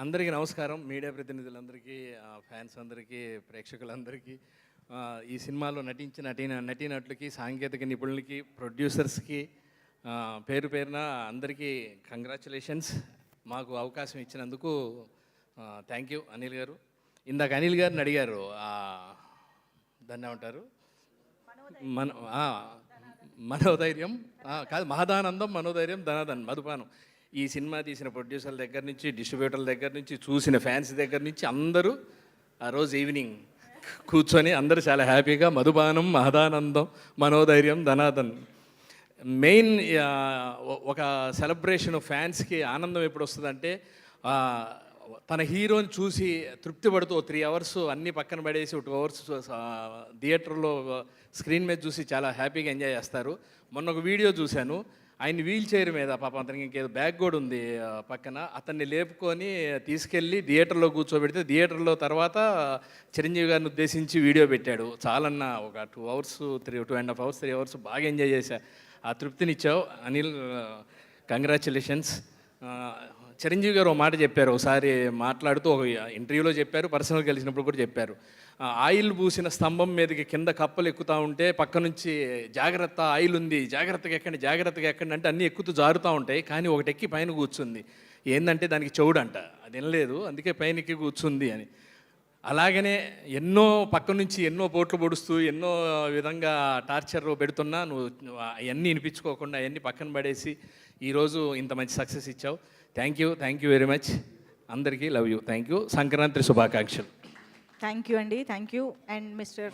అందరికీ నమస్కారం. Media ప్రతినిధులందరికీ, fans అందరికీ, ప్రేక్షకులందరికీ, ఈ సినిమాలో నటించిన నటీనటులకి, సాంకేతిక నిపుణులకి, ప్రొడ్యూసర్స్కి పేరు పేరున అందరికీ కంగ్రాచులేషన్స్. మాకు అవకాశం ఇచ్చినందుకు థ్యాంక్ యూ అనిల్ గారు. ఇందాక అనిల్ గారిని అడిగారు, దాన్ని ఏమంటారు, మనోధైర్యం కాదు, మహదానందం, మనోధైర్యం, ధనాదన్, మధుపానం. ఈ సినిమా తీసిన ప్రొడ్యూసర్ల దగ్గర నుంచి, డిస్ట్రిబ్యూటర్ల దగ్గర నుంచి, చూసిన ఫ్యాన్స్ దగ్గర నుంచి అందరూ ఆ రోజు ఈవినింగ్ కూర్చొని అందరూ చాలా హ్యాపీగా మధుపానం, మహదానందం, మనోధైర్యం, ధనాదన్. మెయిన్ ఒక సెలబ్రేషన్ ఫ్యాన్స్కి ఆనందం ఎప్పుడు వస్తుందంటే, తన హీరోని చూసి తృప్తి పడుతూ 3 అవర్స్ అన్నీ పక్కన పడేసి 2 అవర్స్ థియేటర్లో స్క్రీన్ మీద చూసి చాలా హ్యాపీగా ఎంజాయ్ చేస్తారు. మొన్న ఒక వీడియో చూశాను, ఆయన వీల్ చైర్ మీద, పాపం అతనికి ఇంకేదో బ్యాగ్ కూడా ఉంది పక్కన, అతన్ని లేపుకొని తీసుకెళ్ళి థియేటర్లో కూర్చోబెడితే, థియేటర్లో తర్వాత చిరంజీవి గారిని ఉద్దేశించి వీడియో పెట్టాడు. చాలన్నా ఒక 2 అవర్స్ 2.5 అవర్స్ 3 అవర్స్ బాగా ఎంజాయ్ చేశా. ఆ తృప్తినిచ్చావు అనిల్, కంగ్రాచులేషన్స్. చిరంజీవి గారు ఒక మాట చెప్పారు, ఒకసారి మాట్లాడుతూ ఒక ఇంటర్వ్యూలో చెప్పారు, పర్సనల్గా కలిసినప్పుడు కూడా చెప్పారు. ఆయిల్ పూసిన స్తంభం మీదకి కింద కప్పలు ఎక్కుతూ ఉంటే పక్క నుంచి జాగ్రత్త, ఆయిల్ ఉంది, జాగ్రత్తగా ఎక్కండి, జాగ్రత్తగా ఎక్కండి అంటే అన్నీ ఎక్కుతూ జారుతూ ఉంటాయి, కానీ ఒకటి ఎక్కి పైన కూర్చుంది. ఏంటంటే దానికి చెవుడంట, అది వినలేదు, అందుకే పైన ఎక్కి కూర్చుంది అని. అలాగనే ఎన్నో పక్క నుంచి ఎన్నో పోట్లు పొడుస్తూ ఎన్నో విధంగా టార్చర్ పెడుతున్నా నువ్వు అవన్నీ వినిపించుకోకుండా అవన్నీ పక్కన పడేసి ఈరోజు ఇంత మంచి సక్సెస్ ఇచ్చావు. Thank you very much. అందరికీ love you, thank you. Sankranti శుభాకాంక్షలు. థ్యాంక్ యూ అండి, థ్యాంక్ యూ. And mister